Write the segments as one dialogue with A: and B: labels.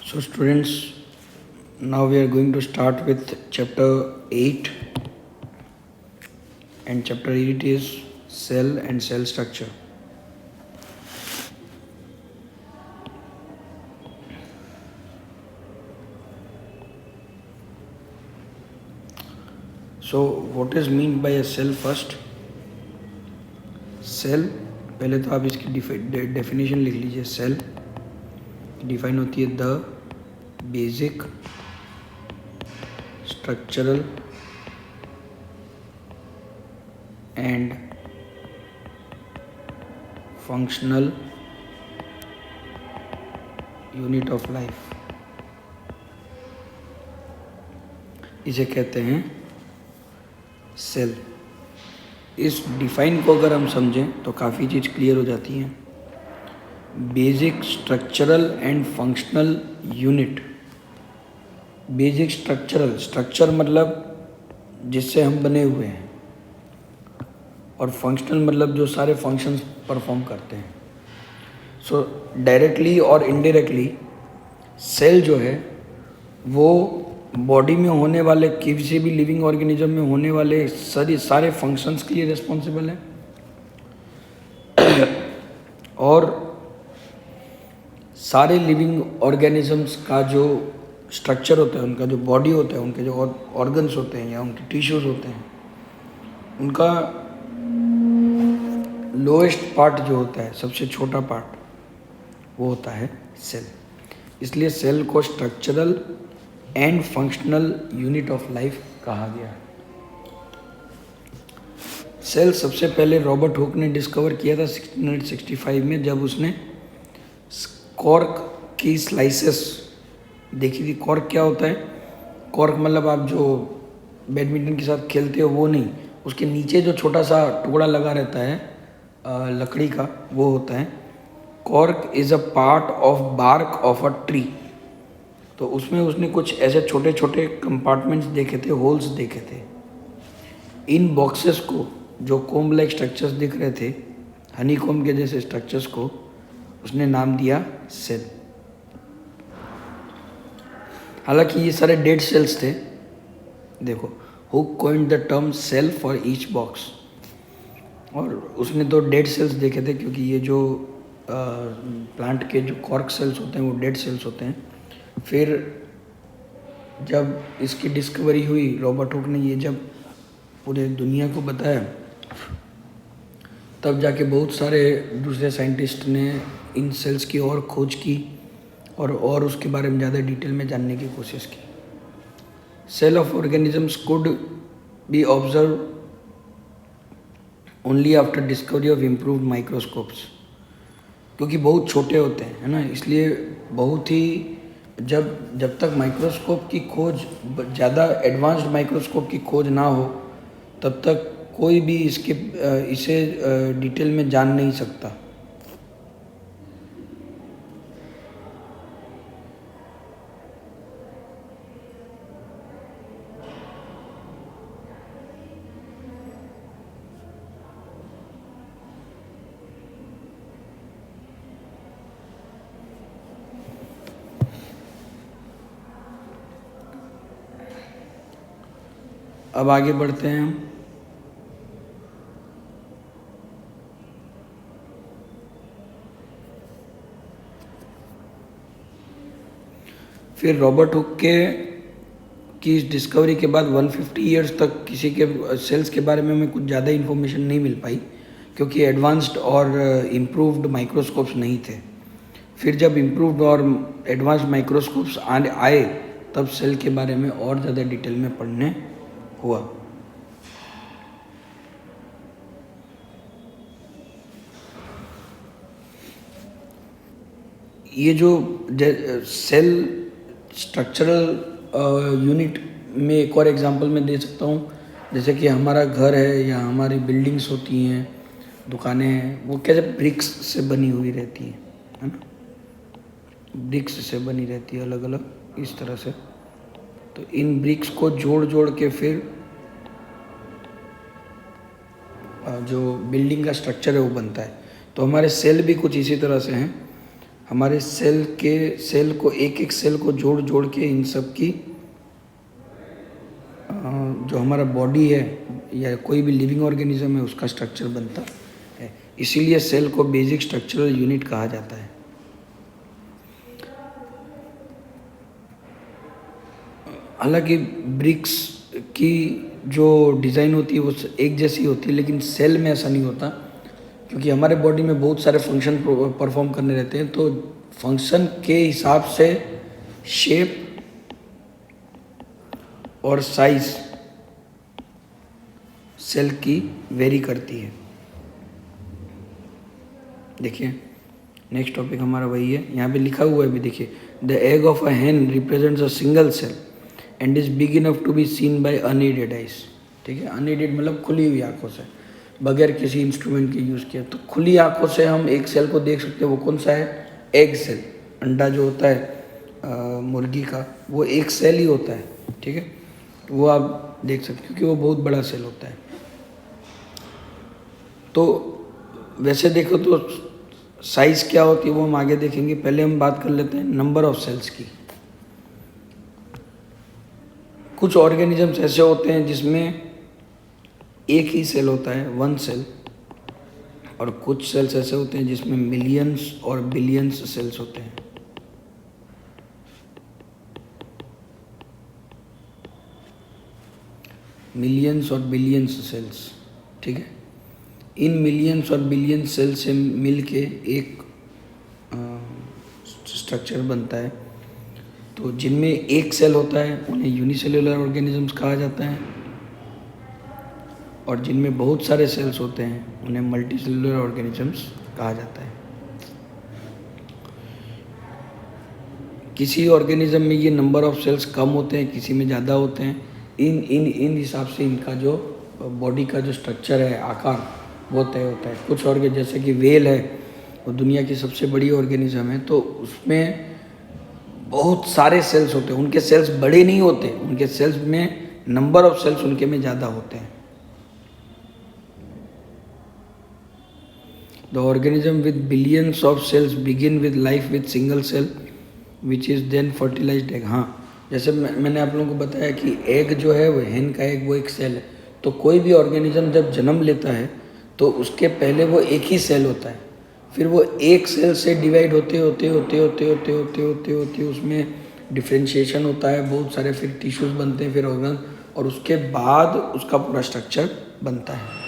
A: So students, now we are going to start with chapter 8, and chapter 8 is cell and cell structure. So what is meant by a cell first? Cell पहले तो आप इसकी definition लिख लीजिए. Cell define होती है the basic structural and functional unit of life. इसे कहते हैं सेल. इस डिफाइन को अगर हम समझें तो काफ़ी चीज़ क्लियर हो जाती हैं. Basic structural and functional unit. Basic structure मतलब जिससे हम बने हुए हैं, और फंक्शनल मतलब जो सारे फंक्शंस परफॉर्म करते हैं. सो डायरेक्टली और इनडायरेक्टली सेल जो है वो बॉडी में होने वाले किसी भी लिविंग ऑर्गेनिज्म में होने वाले सारे फंक्शंस के लिए रिस्पॉन्सिबल है. और सारे लिविंग ऑर्गेनिजम्स का जो स्ट्रक्चर होता है, उनका जो बॉडी होता है, उनके जो ऑर्गन्स होते हैं या उनके टिश्यूज़ होते हैं, उनका लोएस्ट पार्ट जो होता है, सबसे छोटा पार्ट, वो होता है सेल. इसलिए सेल को structural and functional unit of life कहा गया है. सेल सबसे पहले रॉबर्ट हुक ने डिस्कवर किया था 1665 में, जब उसने कॉर्क की स्लाइसेस देखी थी. कॉर्क क्या होता है? कॉर्क मतलब आप जो बैडमिंटन के साथ खेलते हो वो नहीं, उसके नीचे जो छोटा सा टुकड़ा लगा रहता है लकड़ी का, वो होता है cork. Is a part of bark of a tree. तो उसमें उसने कुछ ऐसे छोटे छोटे कंपार्टमेंट्स देखे थे, होल्स देखे थे. इन बॉक्सेस को, जो कोम्ब लाइक स्ट्रक्चर्स दिख रहे थे, हनी कोम्ब के जैसे स्ट्रक्चर्स को, उसने नाम दिया सेल. हालांकि ये सारे डेड सेल्स थे. देखो, Hooke coined the term cell for each box. और उसने तो डेड सेल्स देखे थे, क्योंकि ये जो प्लांट के जो कॉर्क सेल्स होते हैं वो डेड सेल्स होते हैं. फिर जब इसकी डिस्कवरी हुई, रॉबर्ट हुक ने ये जब पूरे दुनिया को बताया, तब जाके बहुत सारे दूसरे साइंटिस्ट ने इन सेल्स की और खोज की और उसके बारे में ज़्यादा डिटेल में जानने की कोशिश की. Cell of organisms could be observe only after discovery of improved microscopes. क्योंकि बहुत छोटे होते हैं, है ना, इसलिए बहुत ही जब तक माइक्रोस्कोप की खोज, ज़्यादा एडवांस्ड माइक्रोस्कोप की खोज ना हो, तब तक कोई भी इसे डिटेल में जान नहीं सकता. अब आगे बढ़ते हैं हम. फिर रॉबर्ट हुक की इस डिस्कवरी के बाद 150 ईयर्स तक किसी के सेल्स के बारे में हमें कुछ ज़्यादा इन्फॉर्मेशन नहीं मिल पाई, क्योंकि एडवांस्ड और इम्प्रूव्ड माइक्रोस्कोप्स नहीं थे. फिर जब इम्प्रूव्ड और एडवांस्ड माइक्रोस्कोप्स आए, तब सेल के बारे में और ज़्यादा डिटेल में पढ़ने हुआ. ये जो सेल स्ट्रक्चरल यूनिट में एक और एग्जांपल मैं दे सकता हूँ. जैसे कि हमारा घर है या हमारी बिल्डिंग्स होती हैं, दुकानें हैं, वो कैसे ब्रिक्स से बनी हुई रहती हैं, है ना. ब्रिक्स से बनी रहती है अलग अलग इस तरह से. तो इन ब्रिक्स को जोड़ के फिर जो बिल्डिंग का स्ट्रक्चर है वो बनता है. तो हमारे सेल भी कुछ इसी तरह से हैं. हमारे सेल को एक एक सेल को जोड़ जोड़ के इन सब की जो हमारा बॉडी है या कोई भी लिविंग ऑर्गेनिज्म है उसका स्ट्रक्चर बनता है। इसीलिए सेल को बेसिक स्ट्रक्चरल यूनिट कहा जाता है। हालांकि ब्रिक्स की जो डिज़ाइन होती है वो एक जैसी होती है, लेकिन सेल में ऐसा नहीं होता, क्योंकि हमारे बॉडी में बहुत सारे फंक्शन परफॉर्म करने रहते हैं। तो फंक्शन के हिसाब से शेप और साइज सेल की वेरी करती है। देखिए नेक्स्ट टॉपिक हमारा वही है, यहाँ पे लिखा हुआ है भी देखिए, the egg of a hen represents a single cell and is big enough to be seen by unaided eyes. ठीक है, अनएडेड मतलब खुली हुई आंखों से, बगैर किसी इंस्ट्रूमेंट के यूज़ किया। तो खुली आंखों से हम एक सेल को देख सकते हैं। वो कौन सा है? Egg cell. अंडा जो होता है मुर्गी का, वो एक सेल ही होता है। ठीक है, वो आप देख सकते हैं क्योंकि वो बहुत बड़ा सेल होता है। तो वैसे देखो तो साइज क्या होती है वो हम आगे देखेंगे। पहले हम बात कर लेते हैं नंबर ऑफ सेल्स की। कुछ ऑर्गेनिजम्स ऐसे होते हैं जिसमें एक ही सेल होता है, वन सेल, और कुछ सेल्स ऐसे होते हैं जिसमें मिलियंस और बिलियंस सेल्स होते हैं। मिलियंस और बिलियंस सेल्स। ठीक है, इन मिलियंस और बिलियंस सेल से मिल के एक स्ट्रक्चर बनता है। तो जिनमें एक सेल होता है उन्हें यूनिसेल्युलर ऑर्गेनिजम्स कहा जाता है, और जिनमें बहुत सारे सेल्स होते हैं उन्हें मल्टीसेल्युलर ऑर्गेनिजम्स कहा जाता है। किसी ऑर्गेनिज्म में ये नंबर ऑफ सेल्स कम होते हैं, किसी में ज़्यादा होते हैं। इन हिसाब से इनका जो बॉडी का जो स्ट्रक्चर है, आकार, वो तय होता है। कुछ ऑर्गेन जैसे कि व्हेल है, वो दुनिया की सबसे बड़ी ऑर्गेनिज्म है, तो उसमें बहुत सारे सेल्स होते हैं। उनके सेल्स बड़े नहीं होते, उनके सेल्स में नंबर ऑफ सेल्स उनके में ज़्यादा होते हैं। The organism with billions of cells begin with life with single cell which is then fertilised egg. हाँ, जैसे मैंने आप लोगों को बताया कि एग जो है वो hen का एग, वो एक सेल है। तो कोई भी ऑर्गेनिज्म जब जन्म लेता है तो उसके पहले वो एक ही सेल होता है, फिर वो एक सेल से डिवाइड होते होते होते होते होते होते होते होते उसमें डिफ्रेंशिएशन होता है, बहुत सारे फिर टिश्यूज़ बनते हैं, फिर ऑर्गन, और उसके बाद उसका पूरा स्ट्रक्चर बनता है।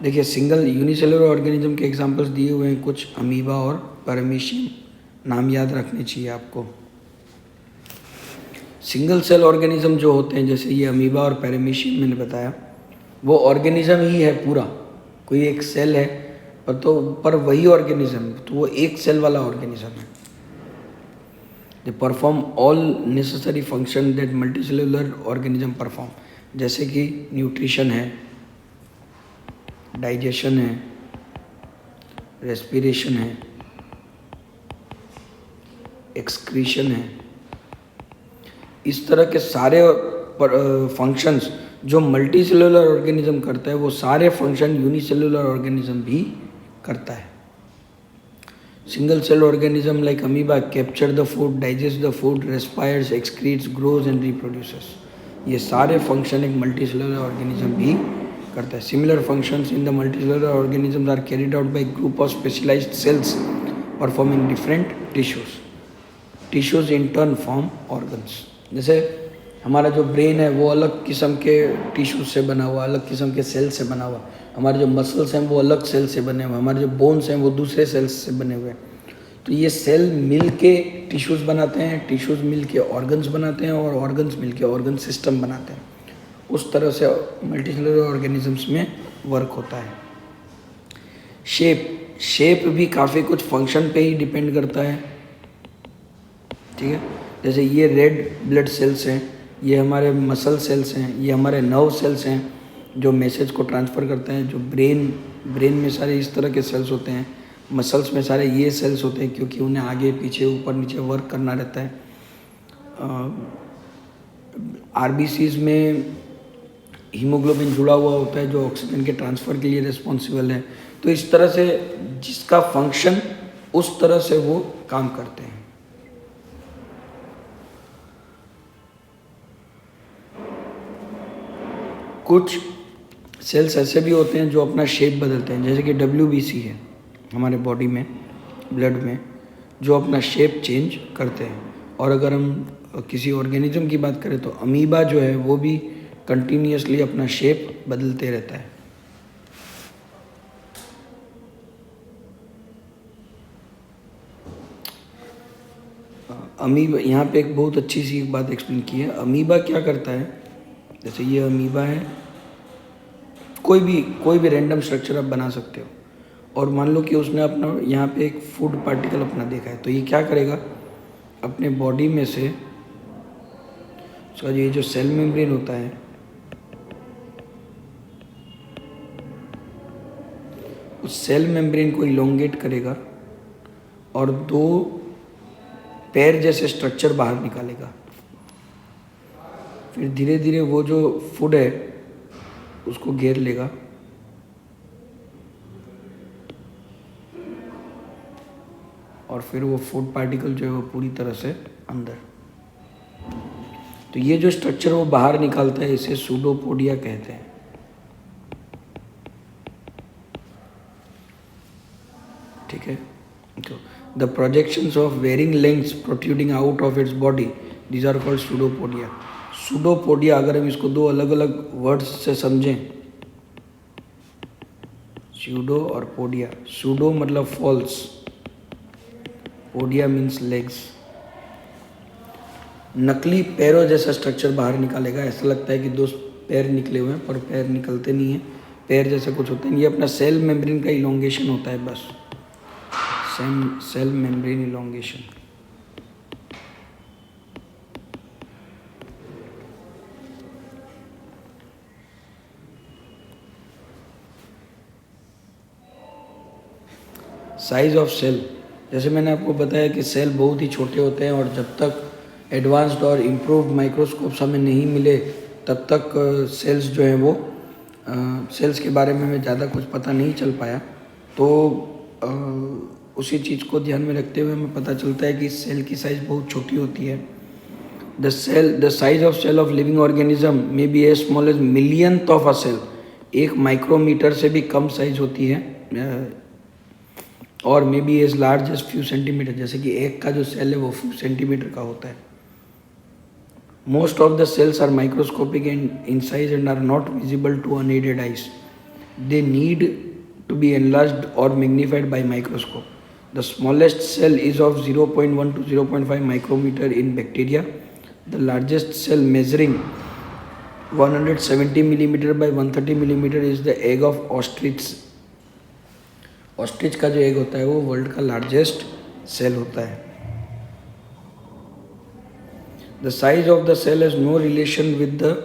A: देखिए सिंगल यूनिसेलुलर ऑर्गेनिज्म के एग्जांपल्स दिए हुए हैं कुछ, अमीबा और पैरामीशियम, नाम याद रखने चाहिए आपको। सिंगल सेल ऑर्गेनिज्म जो होते हैं, जैसे ये अमीबा और पैरामीशियम मैंने बताया, वो ऑर्गेनिज्म ही है पूरा, कोई एक सेल है पर वही ऑर्गेनिज्म, तो वो एक सेल वाला ऑर्गेनिज्म है। They perform all necessary function that multicellular organism perform, जैसे कि न्यूट्रिशन है, डाइजेशन है, रेस्पिरेशन है, एक्सक्रीशन है। इस तरह के सारे फंक्शंस जो मल्टीसेलुलर ऑर्गेनिज्म करता है, वो सारे फंक्शन यूनिसेलुलर ऑर्गेनिज्म भी करता है। Single cell organism like amoeba capture the food, digest the food, respires, excretes, grows and reproduces. ये सारे फंक्शन एक मल्टीसेलुलर ऑर्गेनिज्म भी करता है। Similar functions in the multicellular organisms are carried out by group of specialised cells performing different tissues. Tissues in turn form organs. जैसे हमारा जो brain है वो अलग किस्म के टिश्यूज से बना हुआ, अलग किस्म के सेल से बना हुआ। हमारे जो मसल्स हैं वो अलग सेल से बने हुए, हमारे जो बोन्स हैं वो दूसरे सेल्स से बने हुए हैं। तो ये सेल मिल के टिश्यूज़ बनाते हैं, टिश्यूज़ मिल के ऑर्गन्स बनाते हैं, और ऑर्गन्स मिल के ऑर्गन सिस्टम बनाते हैं। उस तरह से मल्टीसेलुलर ऑर्गेनिजम्स में वर्क होता है। शेप भी काफ़ी कुछ फंक्शन पे ही डिपेंड करता है। ठीक है, जैसे ये रेड ब्लड सेल्स हैं, ये हमारे मसल सेल्स हैं, ये हमारे नर्व सेल्स हैं जो मैसेज को ट्रांसफ़र करते हैं। जो ब्रेन में सारे इस तरह के सेल्स होते हैं, मसल्स में सारे ये सेल्स होते हैं क्योंकि उन्हें आगे पीछे ऊपर नीचे वर्क करना रहता है। आरबीसीज में हीमोग्लोबिन जुड़ा हुआ होता है जो ऑक्सीजन के ट्रांसफ़र के लिए रिस्पॉन्सिबल है। तो इस तरह से जिसका फंक्शन उस तरह से वो काम करते हैं। कुछ सेल्स ऐसे भी होते हैं जो अपना शेप बदलते हैं, जैसे कि WBC है हमारे बॉडी में, ब्लड में, जो अपना शेप चेंज करते हैं। और अगर हम किसी ऑर्गेनिज्म की बात करें तो अमीबा जो है वो भी कंटिन्यूसली अपना शेप बदलते रहता है। अमीबा, यहाँ पे एक बहुत अच्छी सी एक बात एक्सप्लेन की है। अमीबा क्या करता है, जैसे ये अमीबा है, कोई भी रैंडम स्ट्रक्चर आप बना सकते हो, और मान लो कि उसने अपना यहाँ पे एक फूड पार्टिकल अपना देखा है, तो ये क्या करेगा, अपने बॉडी में से उसका ये जो सेल मेम्ब्रेन होता है, उस सेल मेम्ब्रेन को इलोंगेट करेगा और 2 पैर जैसे स्ट्रक्चर बाहर निकालेगा। फिर धीरे धीरे वो जो फूड है उसको घेर लेगा, और फिर वो फूड पार्टिकल जो है वो पूरी तरह से अंदर। तो ये जो स्ट्रक्चर वो बाहर निकालता है इसे सूडोपोडिया कहते हैं। ठीक है, तो the projections of varying lengths protruding out of its body, these are called pseudopodia. Pseudopodia, अगर हम इसको 2 अलग अलग वर्ड्स से समझें, सूडो और पोडिया। सूडो मतलब फॉल्स, पोडिया मीन्स लेग्स। नकली पैरों जैसा स्ट्रक्चर बाहर निकालेगा, ऐसा लगता है कि 2 पैर निकले हुए हैं पर पैर निकलते नहीं हैं, पैर जैसे कुछ होते हैं। ये अपना सेल मेम्ब्रेन का इलोंगेशन होता है, बस cell membrane elongation. Size of cell, जैसे मैंने आपको बताया कि सेल बहुत ही छोटे होते हैं, और जब तक एडवांस्ड और इम्प्रूव्ड माइक्रोस्कोप्स हमें नहीं मिले तब तक सेल्स जो हैं वो सेल्स के बारे में हमें ज़्यादा कुछ पता नहीं चल पाया। तो उसी चीज़ को ध्यान में रखते हुए हमें पता चलता है कि सेल की साइज़ बहुत छोटी होती है। The size of cell of living organism may be as small as millionth of a cell, 1 micrometre से भी कम साइज होती है, और may be as large as few centimetres, जैसे कि एक का जो सेल है वो फ्यू सेंटीमीटर का होता है। Most of the cells are microscopic in size and are not visible to unaided eyes. They need to be enlarged or magnified by microscope. The smallest cell is of 0.1 to 0.5 micrometre in bacteria. The largest cell measuring 170 millimeter by 130 millimeter is the egg of ostrich. Ostrich का जो egg होता है वो world का largest cell होता है। The size of the cell has no relation with the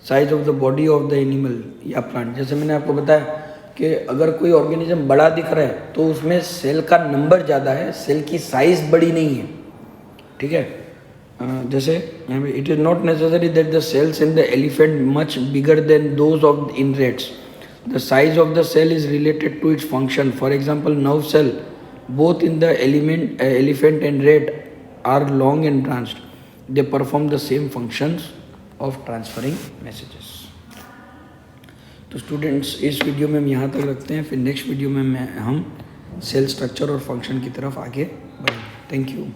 A: size of the body of the animal या plant. जैसे मैंने आपको बताया कि अगर कोई ऑर्गेनिज्म बड़ा दिख रहा है तो उसमें सेल का नंबर ज़्यादा है, सेल की साइज बड़ी नहीं है। ठीक है, जैसे यहाँ पे it is not necessary that the cells in the elephant much bigger than those of in rats. The size of the cell is related to its function. For example, nerve cell, both in the elephant and rat, are long and branched. They perform the same functions of transferring messages. तो students, इस video में हम यहाँ तक रखते हैं, फिर next video में हम सेल स्ट्रक्चर और फंक्शन की तरफ आगे बढ़ेंगे। Thank you.